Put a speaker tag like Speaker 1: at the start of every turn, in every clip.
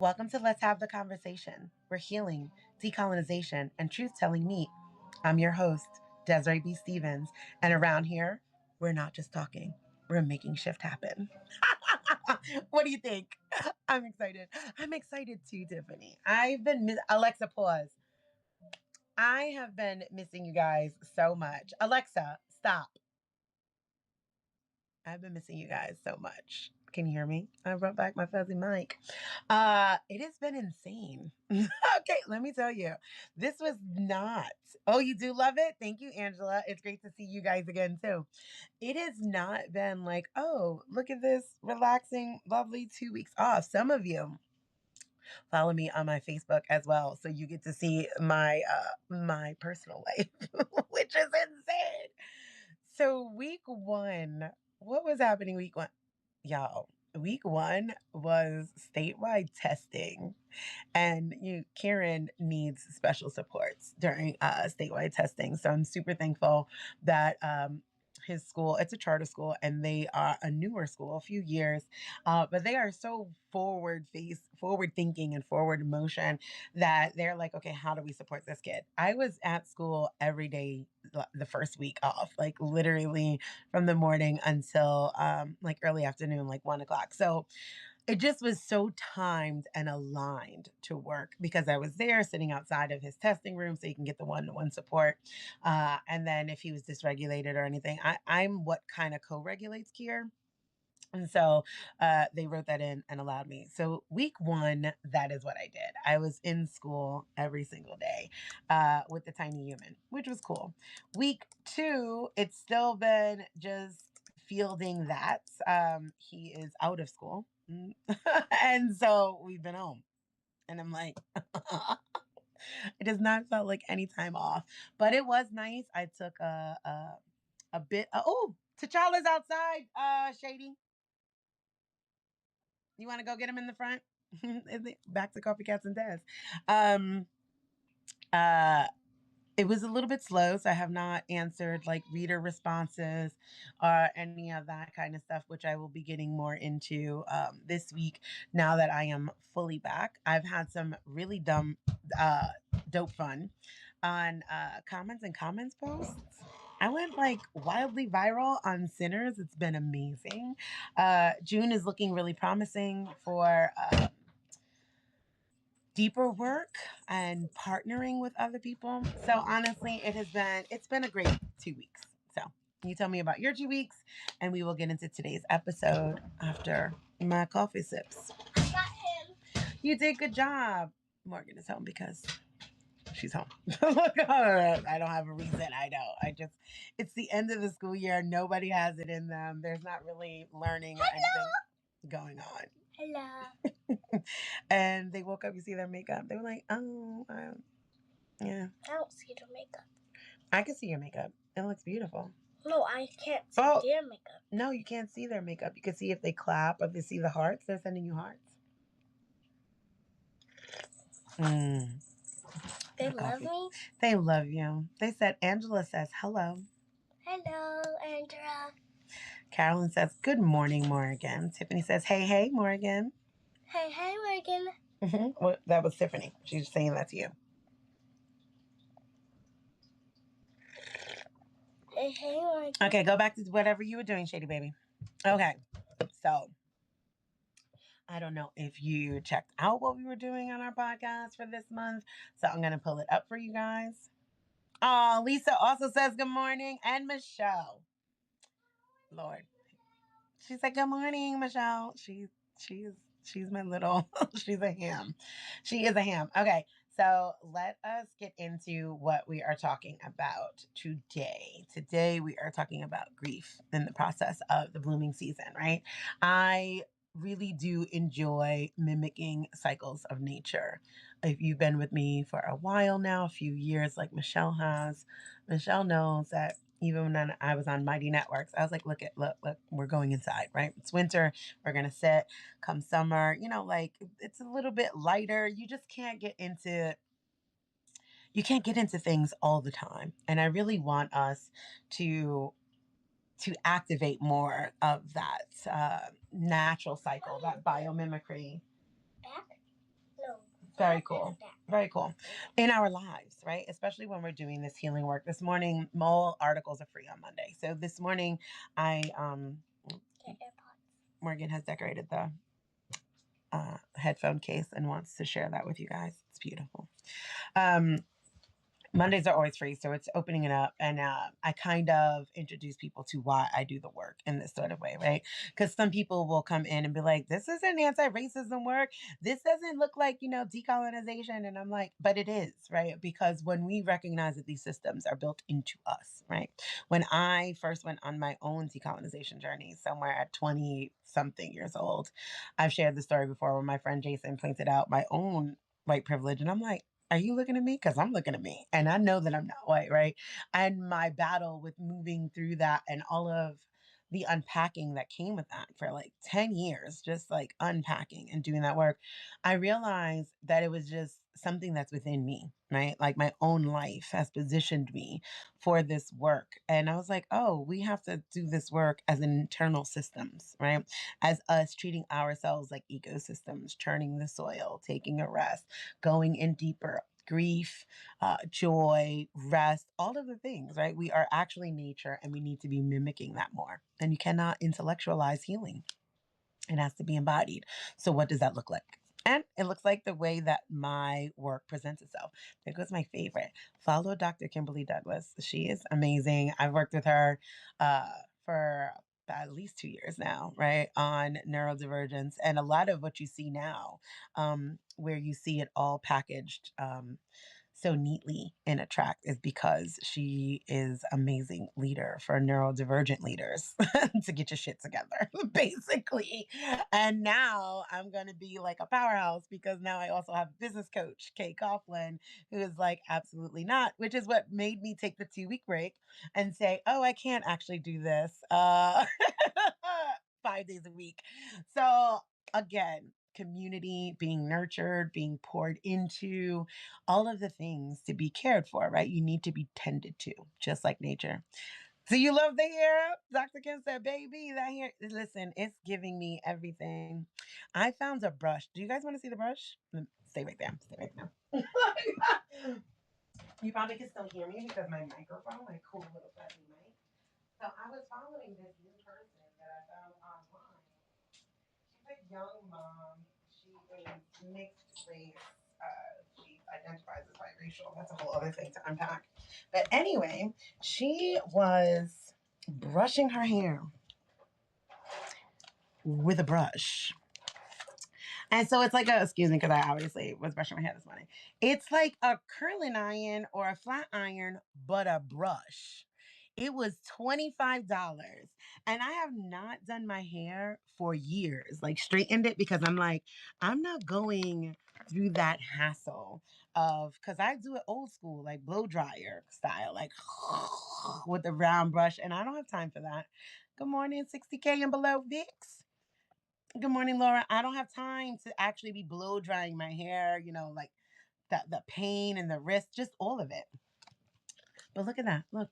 Speaker 1: Welcome to Let's Have the Conversation, where healing, decolonization, and truth telling meet. I'm your host, Desiree B. Stevens, and around here, we're not just talking, we're making shift happen. What do you think? I'm excited. I'm excited too, Tiffany. Alexa, pause. I have been missing you guys so much. Alexa, stop. I've been missing you guys so much. Can you hear me? I brought back my fuzzy mic. It has been insane. Okay, let me tell you, this was not. Oh, you do love it? Thank you, Angela. It's great to see you guys again too. It has not been like, oh, look at this relaxing, lovely 2 weeks off. Some of you follow me on my Facebook as well, so you get to see my personal life, which is insane. So week one, what was happening week one? Y'all, week one was statewide testing. And Karen needs special supports during statewide testing. So I'm super thankful that his school, it's a charter school, and they are a newer school, a few years, but they are so forward thinking and forward motion that they're like, okay, how do we support this kid? I was at school every day the first week off, like literally from the morning until like early afternoon, like 1 o'clock. So it just was so timed and aligned to work because I was there sitting outside of his testing room so you can get the one-to-one support. And then if he was dysregulated or anything, I'm what kind of co-regulates Kier. And so they wrote that in and allowed me. So week one, that is what I did. I was in school every single day with the tiny human, which was cool. Week two, it's still been just fielding that. He is out of school. And so we've been home. And I'm like, it does not felt like any time off, but it was nice. I took a bit. Oh, T'Challa's outside. Shady, you want to go get him in the front? Back to Coffee Cats and Taz. Um, uh, it was a little bit slow, so I have not answered like reader responses or any of that kind of stuff, which I will be getting more into this week now that I am fully back. I've had some really uh, dope fun on comments and comments posts. I went like wildly viral on Sinners. It's been amazing. June is looking really promising for deeper work and partnering with other people. So honestly, it's been a great 2 weeks. So you tell me about your 2 weeks, and we will get into today's episode after my coffee sips.
Speaker 2: I got him.
Speaker 1: You did good job. Morgan is home because she's home. I don't have a reason. I know. It's the end of the school year. Nobody has it in them. There's not really learning or anything going on.
Speaker 2: Hello.
Speaker 1: And they woke up, you see their makeup. They were like, oh, yeah.
Speaker 2: I don't see the makeup.
Speaker 1: I can see your makeup. It looks beautiful.
Speaker 2: No, I can't see their makeup.
Speaker 1: No, you can't see their makeup. You can see if they clap, if they see the hearts, they're sending you hearts.
Speaker 2: They love me?
Speaker 1: They love you. They said, Angela says, hello.
Speaker 2: Hello, Andrea.
Speaker 1: Carolyn says, good morning, Morgan. Tiffany says, hey, Morgan.
Speaker 2: Hey, Morgan.
Speaker 1: Well, that was Tiffany. She's saying that to you.
Speaker 2: Hey, Morgan.
Speaker 1: Okay, go back to whatever you were doing, Shady Baby. Okay, so I don't know if you checked out what we were doing on our podcast for this month, so I'm going to pull it up for you guys. Oh, Lisa also says good morning, and Michelle. Lord. She said, good morning, Michelle. She's my little, she's a ham. She is a ham. Okay, so let us get into what we are talking about today. Today, we are talking about grief in the process of the blooming season, right? I really do enjoy mimicking cycles of nature. If you've been with me for a while now, a few years, like Michelle has, Michelle knows that even when I was on Mighty Networks, I was like, look, we're going inside, right? It's winter. We're going to sit. Come summer, like it's a little bit lighter. You can't get into things all the time. And I really want us to activate more of that natural cycle, that biomimicry.
Speaker 2: Back?
Speaker 1: Very cool. Very cool. In our lives, right? Especially when we're doing this healing work. This morning, all articles are free on Monday. So this morning, I Morgan has decorated the headphone case and wants to share that with you guys. It's beautiful. Mondays are always free, so it's opening it up. And I kind of introduce people to why I do the work in this sort of way, right? Because some people will come in and be like, this isn't anti-racism work. This doesn't look like, decolonization. And I'm like, but it is, right? Because when we recognize that these systems are built into us, right? When I first went on my own decolonization journey, somewhere at 20 something years old, I've shared the story before where my friend Jason pointed out my own white privilege. And I'm like, are you looking at me? Because I'm looking at me. And I know that I'm not white, right? And my battle with moving through that and all of the unpacking that came with that for like 10 years, just like unpacking and doing that work, I realized that it was just something that's within me, right? Like my own life has positioned me for this work. And I was like, oh, we have to do this work as internal systems, right? As us treating ourselves like ecosystems, churning the soil, taking a rest, going in deeper, grief, joy, rest, all of the things, right? We are actually nature and we need to be mimicking that more. And you cannot intellectualize healing, it has to be embodied. So, what does that look like? And it looks like the way that my work presents itself. There goes my favorite. Follow Dr. Kimberly Douglas. She is amazing. I've worked with her for at least 2 years now, right, on neurodivergence. And a lot of what you see now, where you see it all packaged so neatly in a track, is because she is amazing leader for neurodivergent leaders to get your shit together, basically. And now I'm gonna be like a powerhouse because now I also have business coach Kay Coughlin, who is like absolutely not, which is what made me take the 2 week break and say, oh, I can't actually do this 5 days a week. So again, community, being nurtured, being poured into, all of the things to be cared for, right? You need to be tended to, just like nature. Do you love the hair? Dr. Kim said, baby, that hair. Listen, it's giving me everything. I found a brush. Do you guys want to see the brush? Stay right there. Stay right there. You probably can still hear me because my microphone, my cool little fuzzy mic. So I was following this new person that I found online. She's a young mom. She is mixed race. She identifies as biracial. That's a whole other thing to unpack. But anyway, she was brushing her hair with a brush. And so it's like excuse me, because I obviously was brushing my hair this morning. It's like a curling iron or a flat iron, but a brush. It was $25. And I have not done my hair for years, like straightened it, because I'm like, I'm not going through that hassle of, because I do it old school, like blow dryer style, like with the round brush. And I don't have time for that. Good morning, 60K and below Vix. Good morning, Laura. I don't have time to actually be blow drying my hair, like the pain and the wrist, just all of it. But look at that. Look.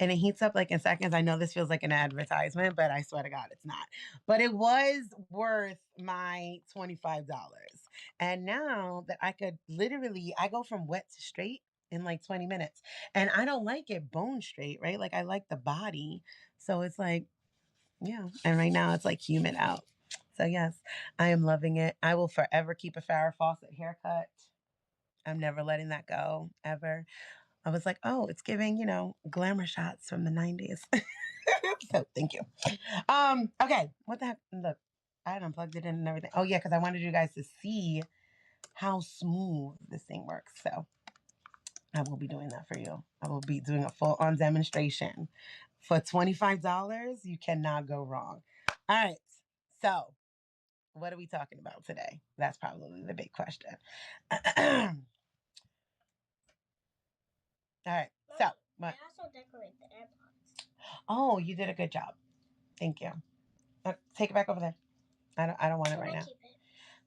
Speaker 1: And it heats up like in seconds. I know this feels like an advertisement, but I swear to God, it's not. But it was worth my $25. And now that I could literally, I go from wet to straight in like 20 minutes. And I don't like it bone straight, right? Like I like the body. So it's like, yeah. And right now it's like humid out. So yes, I am loving it. I will forever keep a Farrah Fawcett haircut. I'm never letting that go ever. I was like, oh, it's giving, glamour shots from the 90s. So thank you. Okay. What the heck? Look, I had unplugged it in and everything. Oh yeah, because I wanted you guys to see how smooth this thing works. So I will be doing that for you. I will be doing a full on demonstration. For $25, you cannot go wrong. All right. So what are we talking about today? That's probably the big question. All right. So, what?
Speaker 2: I also decorate the AirPods.
Speaker 1: Oh, you did a good job. Thank you. Take it back over there. I don't want it right now.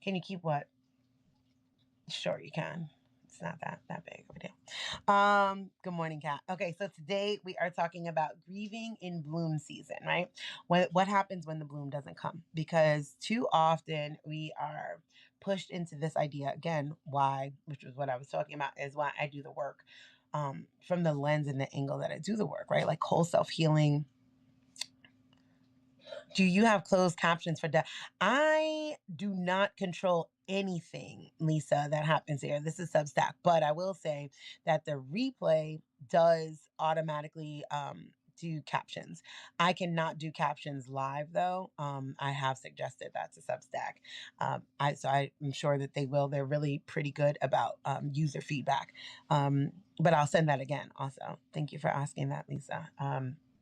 Speaker 1: Can you keep what? Sure, you can. It's not that big of a deal. Good morning, Kat. Okay, so today we are talking about grieving in bloom season, right? What happens when the bloom doesn't come? Because too often we are pushed into this idea again, why, which was what I was talking about, is why I do the work from the lens and the angle that I do the work, right? Like whole self healing. Do you have closed captions for death? I do not control anything, Lisa, that happens here. This is Substack, but I will say that the replay does automatically do captions. I cannot do captions live though. I have suggested that to Substack. I'm sure that they will. They're really pretty good about user feedback. But I'll send that again. Also, thank you for asking that, Lisa.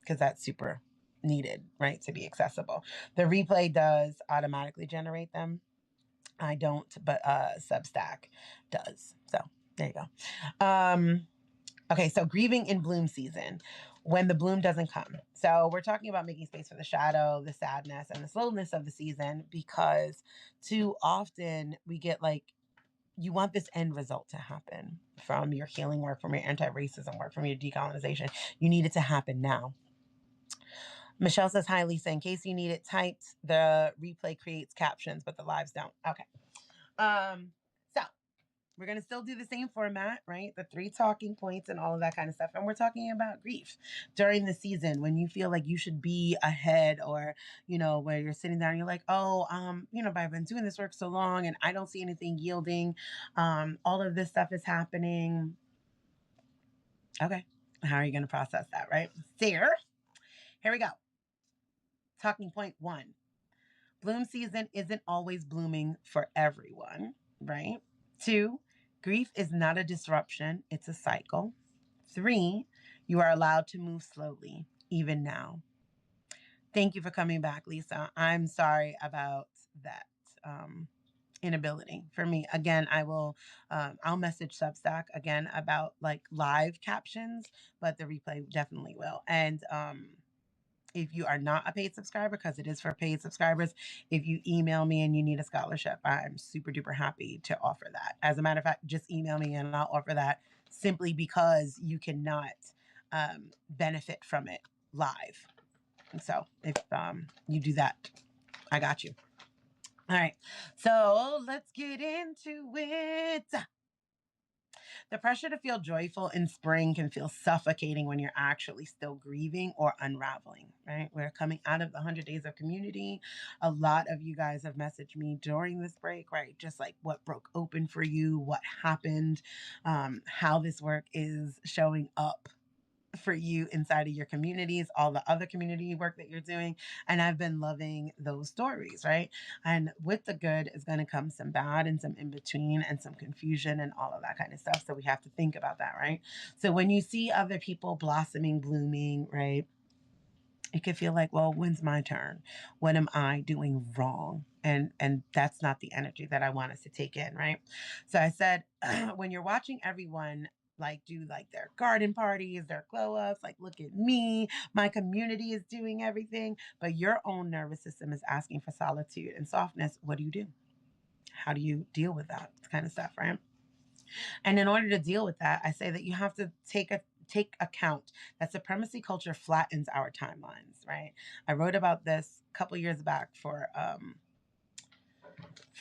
Speaker 1: Because that's super needed, right, to be accessible. The replay does automatically generate them. I don't, but Substack does. So there you go. Okay, so grieving in bloom season, when the bloom doesn't come. So we're talking about making space for the shadow, the sadness, and the slowness of the season, because too often we get like, you want this end result to happen from your healing work, from your anti-racism work, from your decolonization. You need it to happen now. Michelle says, hi, Lisa. In case you need it typed, the replay creates captions, but the lives don't. Okay. So we're going to still do the same format, right? The 3 talking points and all of that kind of stuff. And we're talking about grief during the season when you feel like you should be ahead, or, where you're sitting down and you're like, oh, but I've been doing this work so long and I don't see anything yielding. All of this stuff is happening. Okay. How are you going to process that, right? Here we go. Talking point 1. Bloom season isn't always blooming for everyone, right? 2, grief is not a disruption, it's a cycle. 3, you are allowed to move slowly, even now. Thank you for coming back, Lisa. I'm sorry about that inability for me. Again, I'll message Substack again about like live captions, but the replay definitely will. And if you are not a paid subscriber, because it is for paid subscribers, if you email me and you need a scholarship, I'm super duper happy to offer that. As a matter of fact, just email me and I'll offer that, simply because you cannot benefit from it live. So if you do that, I got you. All right, so let's get into it. The pressure to feel joyful in spring can feel suffocating when you're actually still grieving or unraveling, right? We're coming out of the 100 days of community. A lot of you guys have messaged me during this break, right? Just like what broke open for you, what happened, how this work is showing up for you inside of your communities, all the other community work that you're doing. And I've been loving those stories, right? And with the good is going to come some bad and some in between and some confusion and all of that kind of stuff. So we have to think about that, right? So when you see other people blossoming, blooming, right? It could feel like, well, when's my turn? What am I doing wrong? And that's not the energy that I want us to take in, right? So I said, when you're watching everyone like do like their garden parties, their glow ups, like look at me, my community is doing everything, but your own nervous system is asking for solitude and softness. What do? How do you deal with that kind of stuff, right? And in order to deal with that, I say that you have to take account that supremacy culture flattens our timelines, right? I wrote about this a couple years back for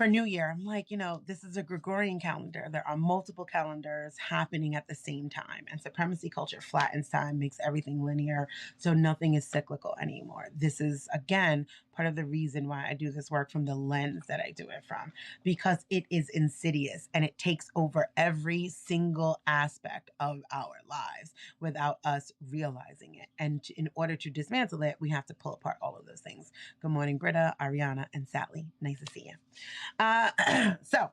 Speaker 1: New Year. I'm like, this is a Gregorian calendar. There are multiple calendars happening at the same time. And supremacy culture flattens time, makes everything linear. So nothing is cyclical anymore. This is, again, part of the reason why I do this work from the lens that I do it from, because it is insidious and it takes over every single aspect of our lives without us realizing it. And in order to dismantle it, we have to pull apart all of those things. Good morning, Britta, Ariana, and Sally. Nice to see you. So,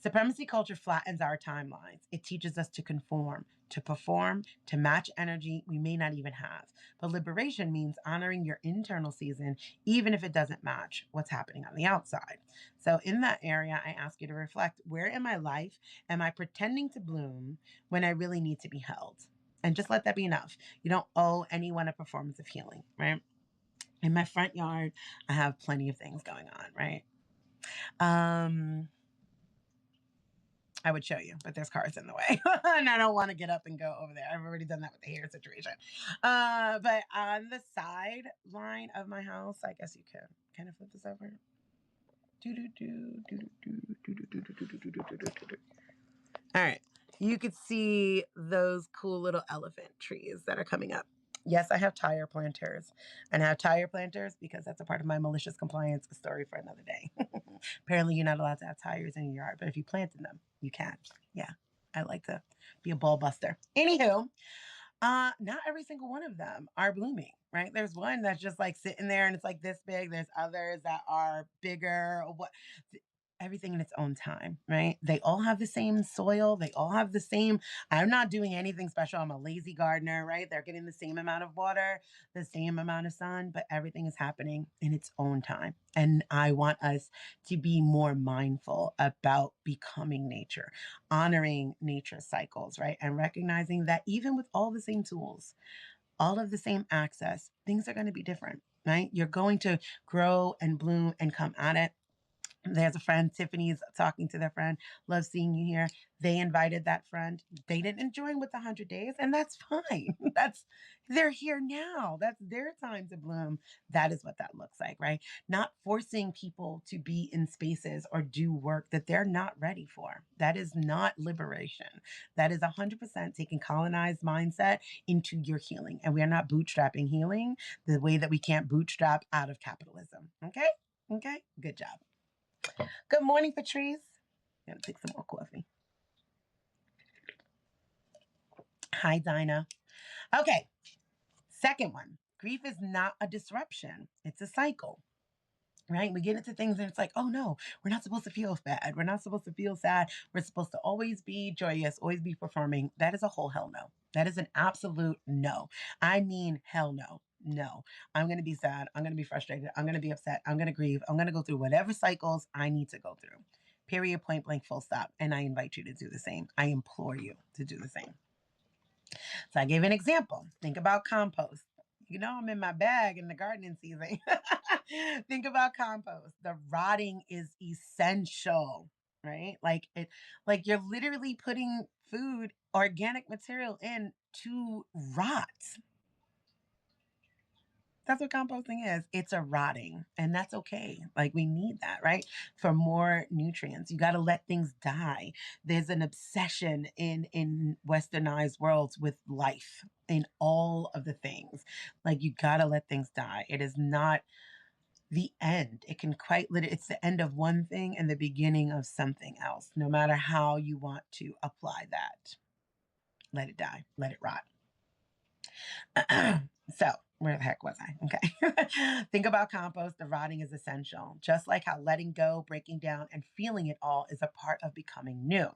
Speaker 1: supremacy culture flattens our timelines. It teaches us to conform, to perform, to match energy we may not even have. But liberation means honoring your internal season, even if it doesn't match what's happening on the outside. So, in that area, I ask you to reflect, where in my life am I pretending to bloom when I really need to be held? And just let that be enough. You don't owe anyone a performance of healing, right? In my front yard, I have plenty of things going on, right? I would show you, but there's cars in the way and I don't want to get up and go over there. I've already done that with the hair situation. But on the side line of my house, I guess you can kind of flip this over. All right. You could see those cool little elephant trees that are coming up. Yes, I have tire planters. And I have tire planters because that's a part of my malicious compliance story for another day. Apparently, you're not allowed to have tires in your yard, but if you planted them, you can. Yeah, I like to be a ball buster. Anywho, not every single one of them are blooming, right? There's one that's just like sitting there and it's like this big. There's others that are bigger. What everything in its own time, right? They all have the same soil. They all have the same. I'm not doing anything special. I'm a lazy gardener, right? They're getting the same amount of water, the same amount of sun, but everything is happening in its own time. And I want us to be more mindful about becoming nature, honoring nature cycles, right? And recognizing that even with all the same tools, all of the same access, things are going to be different, right? You're going to grow and bloom and come at it. There's a friend, Tiffany's talking to their friend. Love seeing you here. They invited that friend. They didn't join with the 100 days, and that's fine. They're here now. That's their time to bloom. That is what that looks like, right? Not forcing people to be in spaces or do work that they're not ready for. That is not liberation. That is 100% taking colonized mindset into your healing. And we are not bootstrapping healing the way that we can't bootstrap out of capitalism. Okay? Okay? Good job. Good morning, Patrice. Gotta take some more coffee. Hi, Dinah. Okay, second one. Grief is not a disruption, it's a cycle. Right? We get into things and it's like, oh no, we're not supposed to feel bad. We're not supposed to feel sad. We're supposed to always be joyous, always be performing. That is a whole hell no. That is an absolute no. I mean, hell no. No, I'm going to be sad. I'm going to be frustrated. I'm going to be upset. I'm going to grieve. I'm going to go through whatever cycles I need to go through. Period, point blank, full stop. And I invite you to do the same. I implore you to do the same. So I gave an example. Think about compost. You know, I'm in my bag in the gardening season. Think about compost. The rotting is essential, right? Like you're literally putting food, organic material in to rot. That's what composting is. It's a rotting, and that's okay. Like we need that, right? For more nutrients. You got to let things die. There's an obsession in westernized worlds with life in all of the things. Like you got to let things die. It is not the end. It can quite literally, it's the end of one thing and the beginning of something else, no matter how you want to apply that. Let it die. Let it rot. So, where the heck was I? Okay. Think about compost. The rotting is essential. Just like how letting go, breaking down, and feeling it all is a part of becoming new.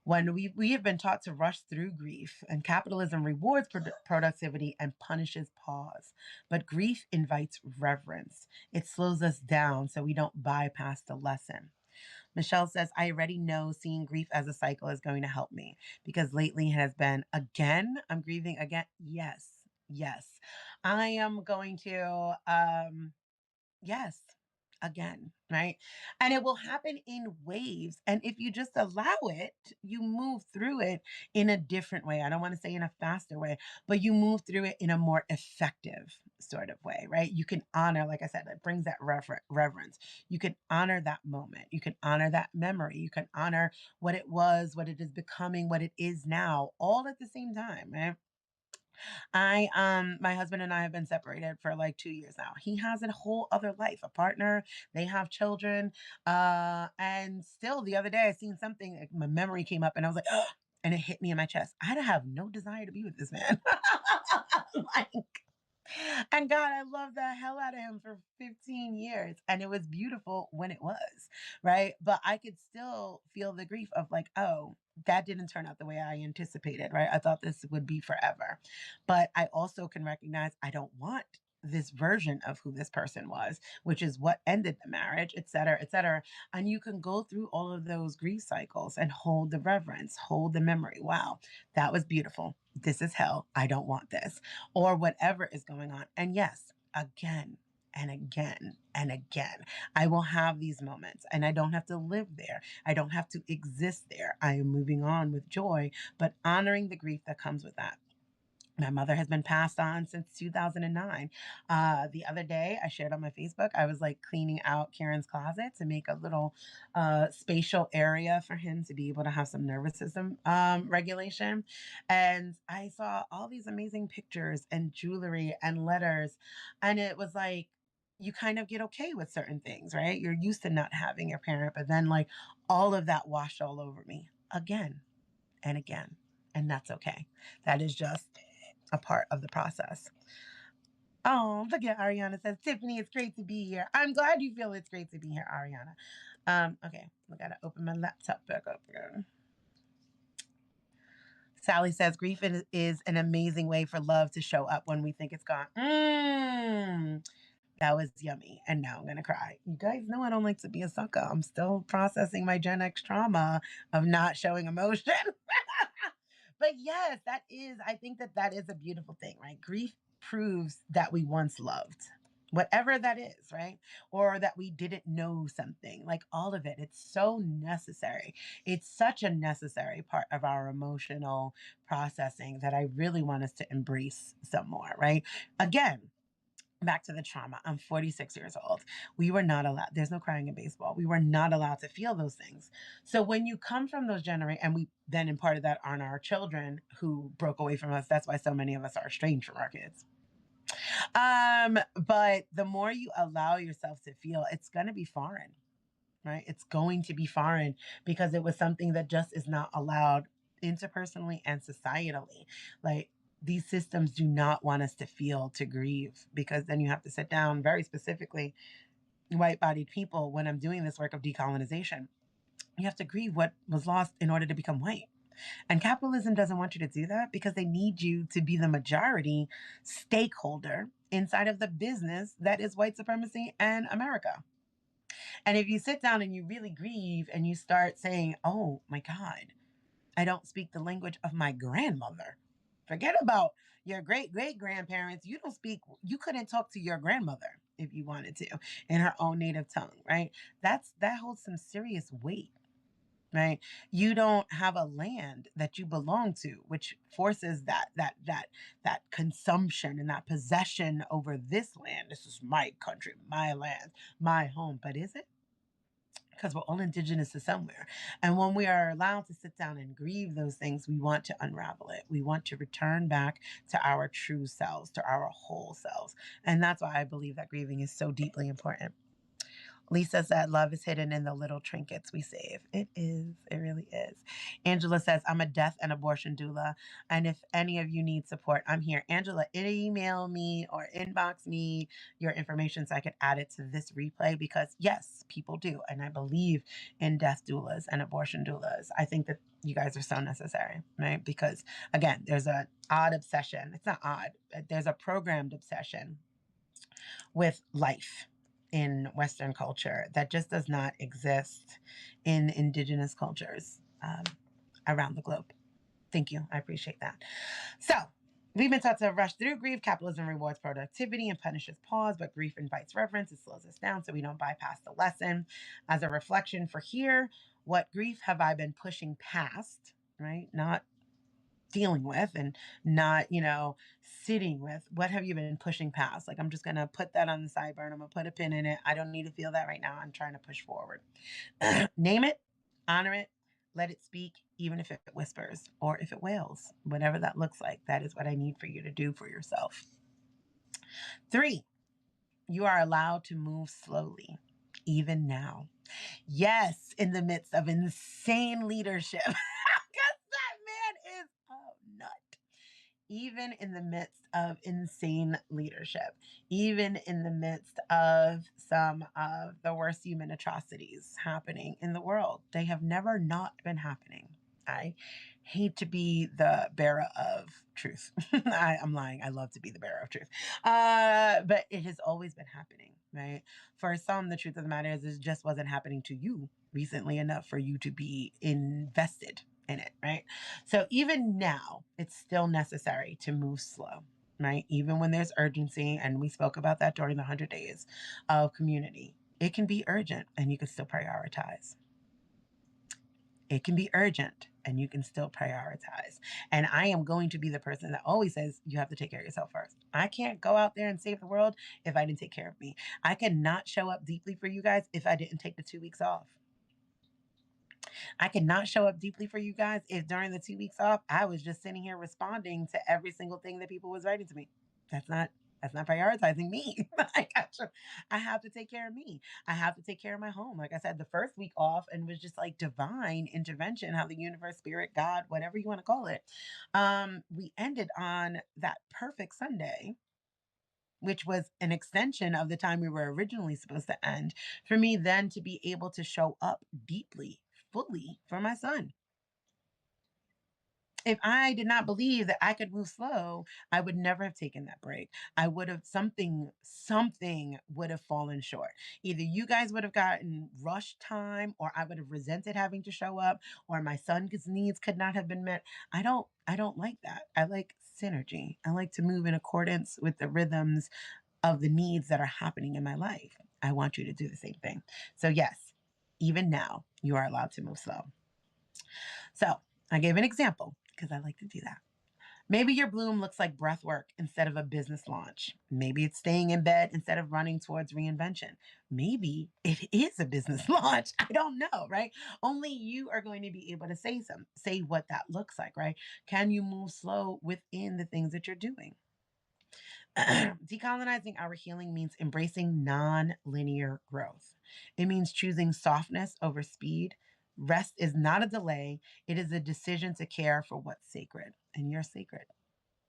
Speaker 1: When we have been taught to rush through grief, and capitalism rewards productivity and punishes pause. But grief invites reverence. It slows us down so we don't bypass the lesson. Michelle says, I already know seeing grief as a cycle is going to help me because lately it has been again, I'm grieving again. Yes, yes. I am going to yes, again, right? And it will happen in waves. And if you just allow it, you move through it in a different way. I don't want to say in a faster way, but you move through it in a more effective sort of way, right? You can honor, like I said, it brings that reverence. You can honor that moment. You can honor that memory. You can honor what it was, what it is becoming, what it is now, all at the same time, right? My husband and I have been separated for like 2 years now. He has a whole other life, a partner, they have children. And still the other day I seen something, like, my memory came up and I was like, and it hit me in my chest. I have no desire to be with this man. Like, and God, I loved the hell out of him for 15 years. And it was beautiful when it was, right? But I could still feel the grief of like, oh, that didn't turn out the way I anticipated, right? I thought this would be forever. But I also can recognize I don't want this version of who this person was, which is what ended the marriage, et cetera, et cetera. And you can go through all of those grief cycles and hold the reverence, hold the memory. Wow, that was beautiful. This is hell. I don't want this, or whatever is going on. And yes, again and again and again, I will have these moments and I don't have to live there. I don't have to exist there. I am moving on with joy, but honoring the grief that comes with that. My mother has been passed on since 2009. The other day, I shared on my Facebook, I was like cleaning out Kieran's closet to make a little spatial area for him to be able to have some nervous system regulation. And I saw all these amazing pictures and jewelry and letters. And it was like, you kind of get okay with certain things, right? You're used to not having your parent, but then like all of that washed all over me again and again. And that's okay. That is just a part of the process. Oh, look at Ariana says, Tiffany, it's great to be here. I'm glad you feel it's great to be here, Ariana. Okay, I gotta open my laptop back up again. Sally says, grief is an amazing way for love to show up when we think it's gone. That was yummy. And now I'm going to cry. You guys know I don't like to be a sucker. I'm still processing my Gen X trauma of not showing emotion. But yes, I think that is a beautiful thing, right? Grief proves that we once loved, whatever that is, right? Or that we didn't know something, like all of it. It's so necessary. It's such a necessary part of our emotional processing that I really want us to embrace some more, right? Again, back to the trauma. I'm 46 years old. We were not allowed, there's no crying in baseball. We were not allowed to feel those things. So when you come from those generations, and we then imparted that on our children who broke away from us, that's why so many of us are estranged from our kids. But the more you allow yourself to feel, it's going to be foreign, right? It's going to be foreign because it was something that just is not allowed interpersonally and societally. Like, these systems do not want us to feel, to grieve, because then you have to sit down very specifically, white bodied people, when I'm doing this work of decolonization, you have to grieve what was lost in order to become white. And capitalism doesn't want you to do that because they need you to be the majority stakeholder inside of the business that is white supremacy and America. And if you sit down and you really grieve and you start saying, oh my God, I don't speak the language of my grandmother. Forget about your great great grandparents. You don't speak, you couldn't talk to your grandmother if you wanted to in her own native tongue, right? That holds some serious weight, right? You don't have a land that you belong to, which forces that consumption and that possession over this land. This is my country, my land, my home. But is it? Because we're all indigenous to somewhere. And when we are allowed to sit down and grieve those things, we want to unravel it. We want to return back to our true selves, to our whole selves. And that's why I believe that grieving is so deeply important. Lisa said, love is hidden in the little trinkets we save. It is. It really is. Angela says, I'm a death and abortion doula. And if any of you need support, I'm here. Angela, email me or inbox me your information so I can add it to this replay because, yes, people do. And I believe in death doulas and abortion doulas. I think that you guys are so necessary, right? Because, again, there's an odd obsession. It's not odd. There's a programmed obsession with life in Western culture that just does not exist in indigenous cultures around the globe. Thank you. I appreciate that. So, we've been taught to rush through grief. Capitalism rewards productivity and punishes pause, but grief invites reverence. It slows us down so we don't bypass the lesson. As a reflection for here, what grief have I been pushing past, right? Not dealing with and not, sitting with. What have you been pushing past? Like, I'm just going to put that on the sideburn. I'm going to put a pin in it. I don't need to feel that right now. I'm trying to push forward. Name it, honor it, let it speak, even if it whispers or if it wails, whatever that looks like. That is what I need for you to do for yourself. 3, you are allowed to move slowly, even now. Yes, in the midst of insane leadership. Because that man is a nut. Even in the midst of insane leadership, even in the midst of some of the worst human atrocities happening in the world, they have never not been happening. I hate to be the bearer of truth. I'm lying. I love to be the bearer of truth. But it has always been happening, right? For some, the truth of the matter is it just wasn't happening to you recently enough for you to be invested in it, right? So even now, it's still necessary to move slow, right? Even when there's urgency, and we spoke about that during the 100 days of community, it can be urgent and you can still prioritize. It can be urgent and you can still prioritize. And I am going to be the person that always says you have to take care of yourself first. I can't go out there and save the world if I didn't take care of me. I cannot show up deeply for you guys if I didn't take the 2 weeks off. I could not show up deeply for you guys if during the 2 weeks off I was just sitting here responding to every single thing that people was writing to me. That's not that's not prioritizing me. I have to take care of me. I have to take care of my home. Like I said, the first week off and was just like divine intervention, how the universe, spirit, God, whatever you want to call it. We ended on that perfect Sunday, which was an extension of the time we were originally supposed to end, for me then to be able to show up deeply, fully for my son. If I did not believe that I could move slow, I would never have taken that break. I would have something would have fallen short. Either you guys would have gotten rush time, or I would have resented having to show up, or my son's needs could not have been met. I don't like that. I like synergy. I like to move in accordance with the rhythms of the needs that are happening in my life. I want you to do the same thing. So yes, even now, you are allowed to move slow. So I gave an example because I like to do that. Maybe your bloom looks like breath work instead of a business launch. Maybe it's staying in bed instead of running towards reinvention. Maybe it is a business launch. I don't know, right? Only you are going to be able to say what that looks like, right? Can you move slow within the things that you're doing? Decolonizing our healing means embracing non-linear growth. It means choosing softness over speed. Rest is not a delay, it is a decision to care for what's sacred. And you're sacred.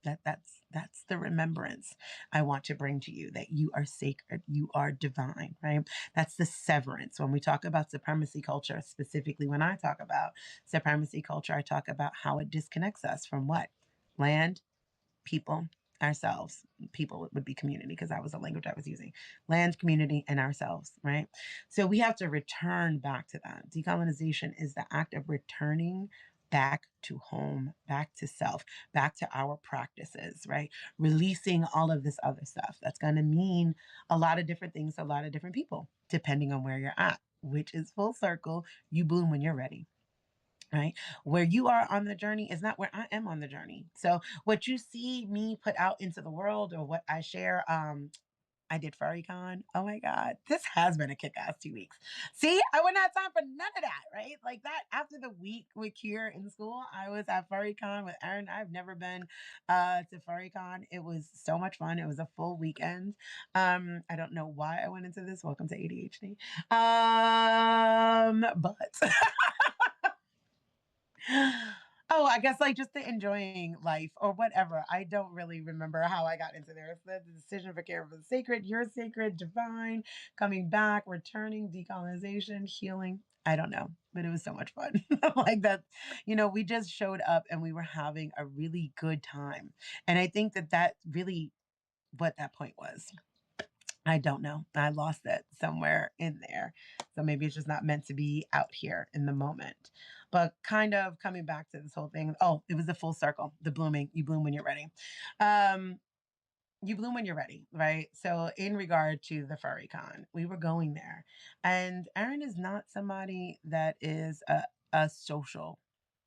Speaker 1: That's the remembrance I want to bring to you, that you are sacred, you are divine, right? That's the severance. When we talk about supremacy culture, specifically when I talk about supremacy culture, I talk about how it disconnects us from what? Land, people, ourselves. People would be community because that was the language I was using. Land, community, and ourselves, right? So we have to return back to that. Decolonization is the act of returning back to home, back to self, back to our practices, right? Releasing all of this other stuff. That's going to mean a lot of different things to a lot of different people, depending on where you're at, which is full circle. You bloom when you're ready, right? Where you are on the journey is not where I am on the journey. So what you see me put out into the world, or what I share, I did FurryCon. Oh my God. This has been a kick-ass 2 weeks. See, I wouldn't have time for none of that, right? Like that after the week with Kier in school, I was at FurryCon with Erin. I've never been to FurryCon. It was so much fun. It was a full weekend. I don't know why I went into this. Welcome to ADHD. But oh, I guess like just the enjoying life or whatever. I don't really remember how I got into there. It's the decision for care for the sacred, you're sacred, divine, coming back, returning, decolonization, healing. I don't know, but it was so much fun. Like that, we just showed up and we were having a really good time. And I think that that's really what that point was. I don't know. I lost it somewhere in there. So maybe it's just not meant to be out here in the moment. But kind of coming back to this whole thing. Oh, it was a full circle. The blooming. You bloom when you're ready. Um, you bloom when you're ready, right? So in regard to the furry con, we were going there. And Erin is not somebody that is a social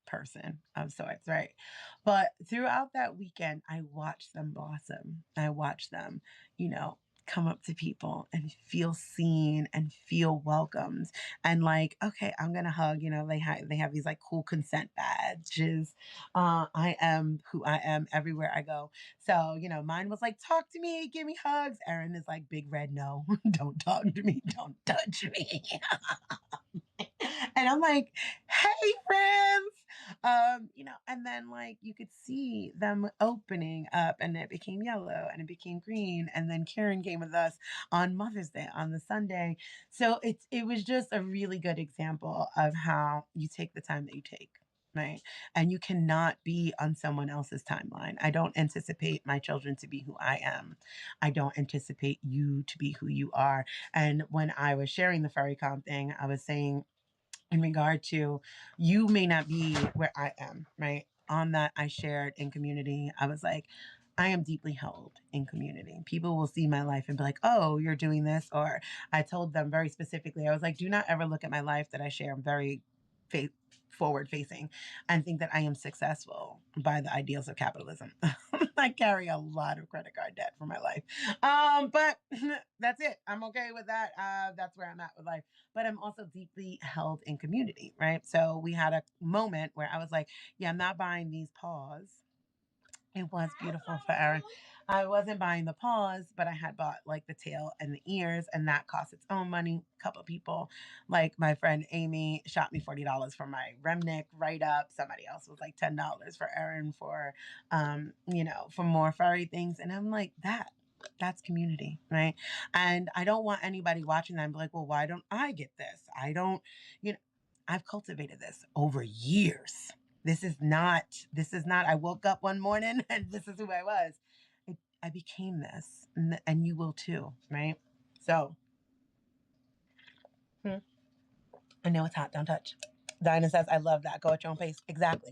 Speaker 1: person of sorts, right? But throughout that weekend, I watched them blossom. I watched them, come up to people and feel seen and feel welcomed, and like, okay, I'm gonna hug. They have these like cool consent badges. I am who I am everywhere I go. So mine was like, talk to me, give me hugs. Erin is like, big red, no, don't talk to me, don't touch me. And I'm like, hey, friends. And then like you could see them opening up, and it became yellow and it became green. And then Karen came with us on Mother's Day on the Sunday. So it was just a really good example of how you take the time that you take. Right. And you cannot be on someone else's timeline. I don't anticipate my children to be who I am. I don't anticipate you to be who you are. And when I was sharing the FurryCon thing, I was saying, in regard to, you may not be where I am, right? On that, I shared in community, I was like, I am deeply held in community. People will see my life and be like, oh, you're doing this. Or I told them very specifically, I was like, do not ever look at my life that I share very forward facing and think that I am successful by the ideals of capitalism. I carry a lot of credit card debt for my life. But that's it. I'm okay with that. That's where I'm at with life. But I'm also deeply held in community, right? So we had a moment where I was like, yeah, I'm not buying these paws. It was beautiful for Erin. I wasn't buying the paws, but I had bought like the tail and the ears, and that cost its own money. A couple of people, like my friend Amy, shot me $40 for my Remnick write up. Somebody else was like $10 for Erin for, for more furry things. And I'm like, that's community, right? And I don't want anybody watching that and be like, well, why don't I get this? I don't, you know, I've cultivated this over years. I woke up one morning and this is who I was. I became this, and you will too, right? So, I know it's hot. Don't touch. Dinah says, I love that. Go at your own pace. Exactly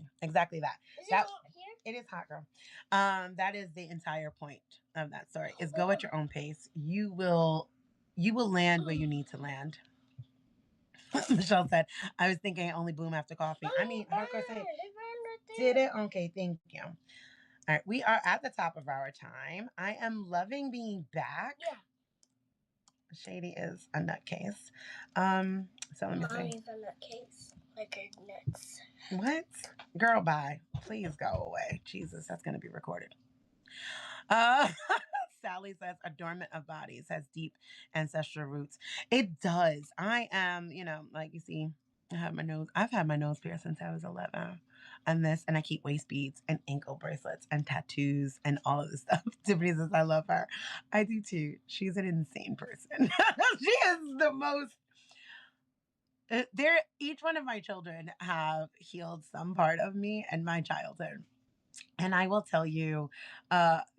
Speaker 1: that.
Speaker 2: Is it hot here?
Speaker 1: It is hot, girl. That is the entire point of that story is go at your own pace. You will land where you need to land. Michelle said, I was thinking I only bloom after coffee. I mean, her said, did it? Okay, thank you. All right, we are at the top of our time. I am loving being back.
Speaker 2: Yeah.
Speaker 1: Shady is a nutcase. So let me see.
Speaker 2: Mommy's a nutcase. Like her nuts.
Speaker 1: What? Girl, bye. Please go away. Jesus, that's going to be recorded. Sally says, adornment of bodies has deep ancestral roots. It does. I am, like you see, I've had my nose pierced since I was 11. And I keep waist beads and ankle bracelets and tattoos and all of this stuff. Tiffany says, I love her. I do too. She's an insane person. She is the most. Each one of my children have healed some part of me and my childhood. And I will tell you,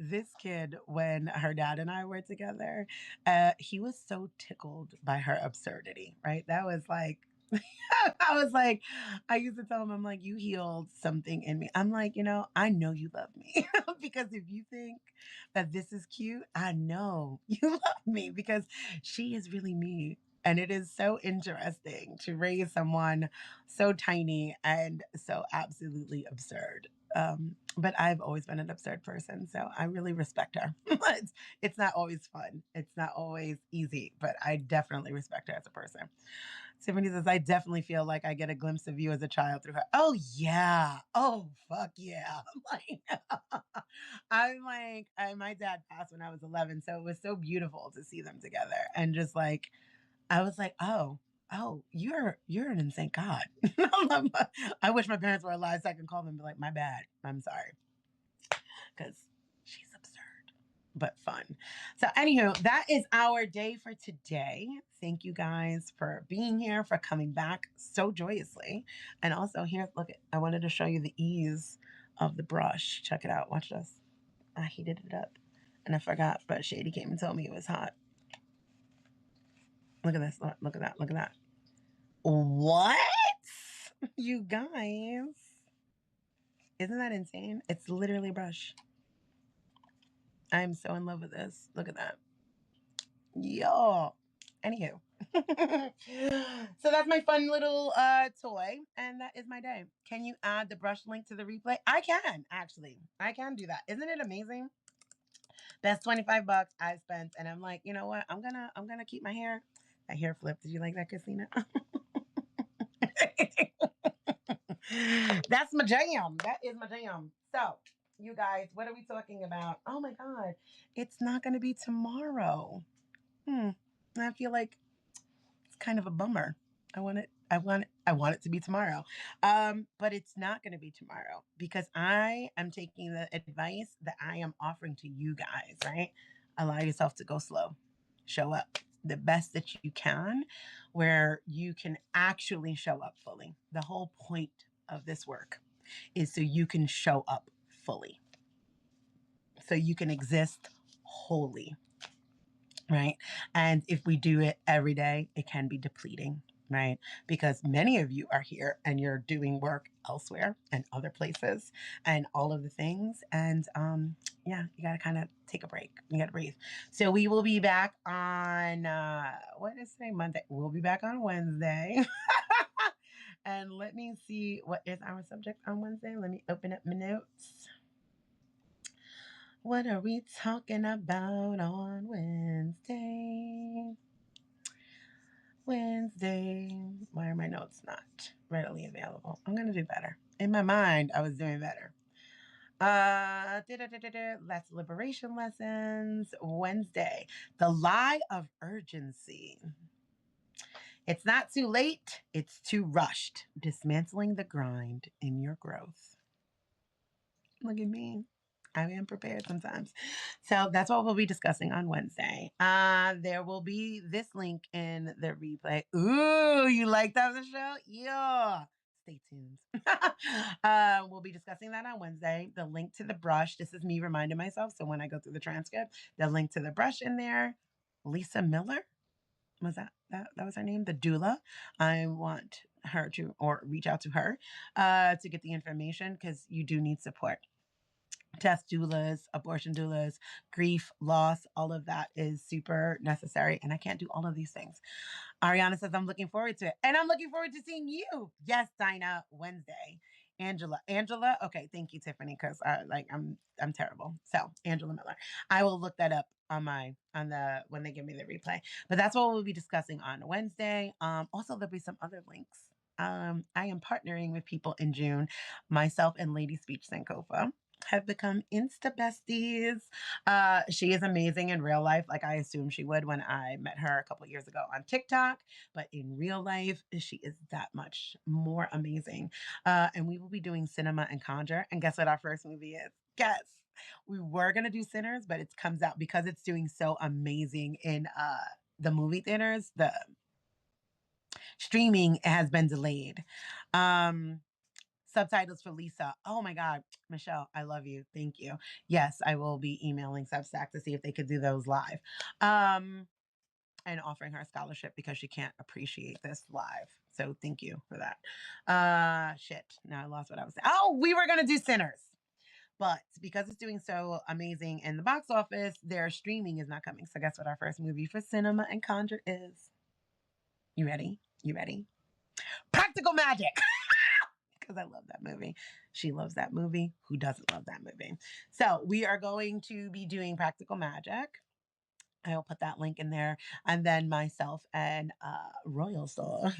Speaker 1: this kid, when her dad and I were together, he was so tickled by her absurdity, right? That was like, I was like, I used to tell him, I'm like, you healed something in me. I'm like, I know you love me because if you think that this is cute, I know you love me because she is really me. And it is so interesting to raise someone so tiny and so absolutely absurd. But I've always been an absurd person, so I really respect her. It's not always fun. It's not always easy, but I definitely respect her as a person. Tiffany says, I definitely feel like I get a glimpse of you as a child through her. Oh, yeah. Oh, fuck yeah. My dad passed when I was 11, so it was so beautiful to see them together. And just like, I was like, oh, you're an insane God. I wish my parents were alive so I can call them and be like, my bad. I'm sorry. Because she's absurd, but fun. So, anywho, that is our day for today. Thank you guys for being here, for coming back so joyously. And also, here, look, I wanted to show you the ease of the brush. Check it out. Watch this. I heated it up and I forgot, but Shady came and told me it was hot. Look at this. Look at that. Look at that. What? You guys. Isn't that insane? It's literally a brush. I'm so in love with this. Look at that. Yo. Anywho. So that's my fun little toy. And that is my day. Can you add the brush link to the replay? I can, actually. I can do that. Isn't it amazing? That's $25 I spent. And I'm like, you know what? I'm gonna keep my hair. That hair flip. Did you like that, Christina? That's my jam. That is my jam. So, you guys, what are we talking about? Oh my God. It's not going to be tomorrow. I feel like it's kind of a bummer. I want it to be tomorrow. But it's not going to be tomorrow because I am taking the advice that I am offering to you guys, right? Allow yourself to go slow. Show up the best that you can, where you can actually show up fully. The whole point of this work is so you can show up fully, so you can exist wholly, right? And if we do it every day, it can be depleting, right? Because many of you are here and you're doing work elsewhere and other places and all of the things. And yeah, you got to kind of take a break. You got to breathe. So we will be back on, what is today? Monday. We'll be back on Wednesday. And let me see what is our subject on Wednesday. Let me open up my notes. What are we talking about on Wednesday? Wednesday. Why are my notes not readily available? I'm going to do better. In my mind, I was doing better. Less liberation lessons. Wednesday. The lie of urgency. It's not too late, it's too rushed. Dismantling the grind in your growth. Look at me. I am prepared sometimes. So that's what we'll be discussing on Wednesday. There will be this link in the replay. Ooh, you like that the show? Yeah. Stay tuned. We'll be discussing that on Wednesday. The link to the brush. This is me reminding myself. So when I go through the transcript, the link to the brush in there. Lisa Miller. Was that was her name? The doula. I want her to or reach out to her to get the information because you do need support. Test doulas, abortion doulas, grief, loss, all of that is super necessary. And I can't do all of these things. Ariana says, I'm looking forward to it. And I'm looking forward to seeing you. Yes, Dinah, Wednesday. Angela. Okay, thank you, Tiffany, because I'm terrible. So Angela Miller. I will look that up on the when they give me the replay. But that's what we'll be discussing on Wednesday. Also there'll be some other links. I am partnering with people in June. Myself and Lady Speech Sankofa have become insta besties. She is amazing in real life, like I assumed she would when I met her a couple years ago on TikTok. But in real life, she is that much more amazing. And we will be doing Cinema and Conjure. And guess what our first movie is? Guess. We were gonna do Sinners, but it comes out because it's doing so amazing in the movie theaters. The streaming has been delayed. Subtitles for Lisa. Oh my God, Michelle, I love you. Thank you. Yes, I will be emailing Substack to see if they could do those live. And offering her a scholarship because she can't appreciate this live. So thank you for that. Shit. Now I lost what I was saying. Oh, we were gonna do Sinners. But because it's doing so amazing in the box office, their streaming is not coming. So guess what our first movie for Cinema and Conjure is? You ready? You ready? Practical Magic. Because I love that movie. She loves that movie. Who doesn't love that movie? So we are going to be doing Practical Magic. I'll put that link in there. And then myself and Royal Soul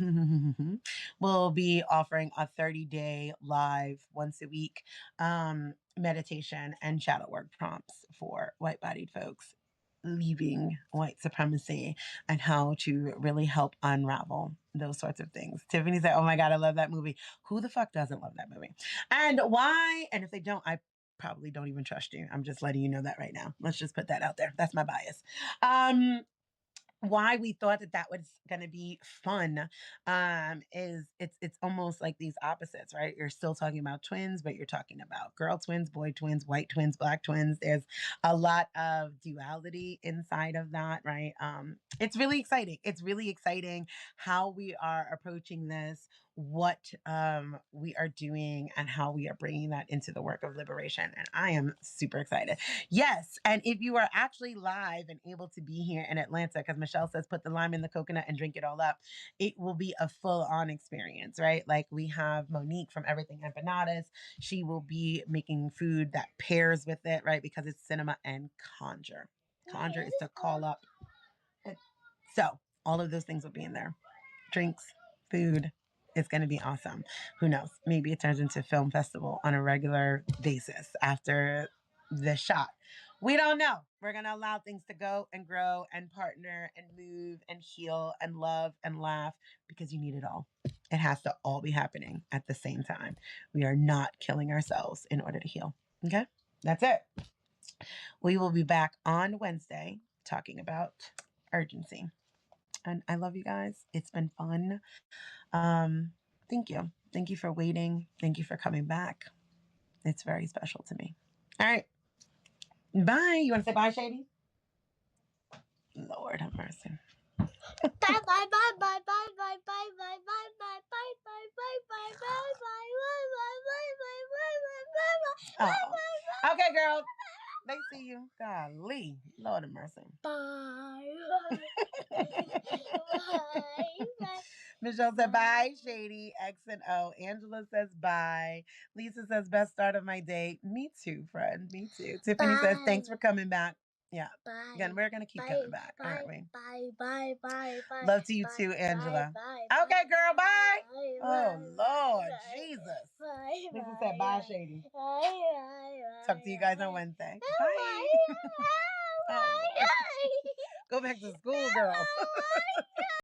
Speaker 1: will be offering a 30-day live once a week meditation and shadow work prompts for white bodied folks leaving white supremacy and how to really help unravel those sorts of things. Tiffany said, oh my God, I love that movie. Who the fuck doesn't love that movie? And why? And if they don't, I probably don't even trust you. I'm just letting you know that right now. Let's just put that out there. That's my bias. Why we thought that was going to be fun is it's almost like these opposites, right? You're still talking about twins, but you're talking about girl twins, boy twins, white twins, black twins. There's a lot of duality inside of that, right? It's really exciting. It's really exciting how we are approaching this, what we are doing, and how we are bringing that into the work of liberation. And I am super excited. Yes. And if you are actually live and able to be here in Atlanta, because Michelle says put the lime in the coconut and drink it all up, it will be a full on experience, right? Like we have Monique from Everything Empanadas. She will be making food that pairs with it, right? Because it's cinema and conjure. Conjure is to call up. So all of those things will be in there. Drinks, food. It's going to be awesome. Who knows? Maybe it turns into a film festival on a regular basis after the shot. We don't know. We're going to allow things to go and grow and partner and move and heal and love and laugh because you need it all. It has to all be happening at the same time. We are not killing ourselves in order to heal. Okay? That's it. We will be back on Wednesday talking about urgency. And I love you guys. It's been fun. Thank you. Thank you for waiting. Thank you for coming back. It's very special to me. All right. Bye. You want to say bye, Shady? Lord have mercy.
Speaker 2: Bye bye bye bye bye bye bye bye bye bye bye bye bye bye bye bye bye bye bye.
Speaker 1: Okay, girl. They see you. Golly. Lord have mercy.
Speaker 2: Bye.
Speaker 1: Michelle said bye, Shady. X and O. Angela says bye. Lisa says best start of my day. Me too, friend. Me too. Tiffany says thanks for coming back. Yeah.
Speaker 2: Bye.
Speaker 1: Again, we're gonna keep coming back, aren't we?
Speaker 2: Bye.
Speaker 1: Love to you too, Angela. Okay, girl. Bye. Oh Lord, Jesus. Lisa said bye, Shady. Talk to you guys on Wednesday. Bye. Oh, Lord. Go back to school, girl.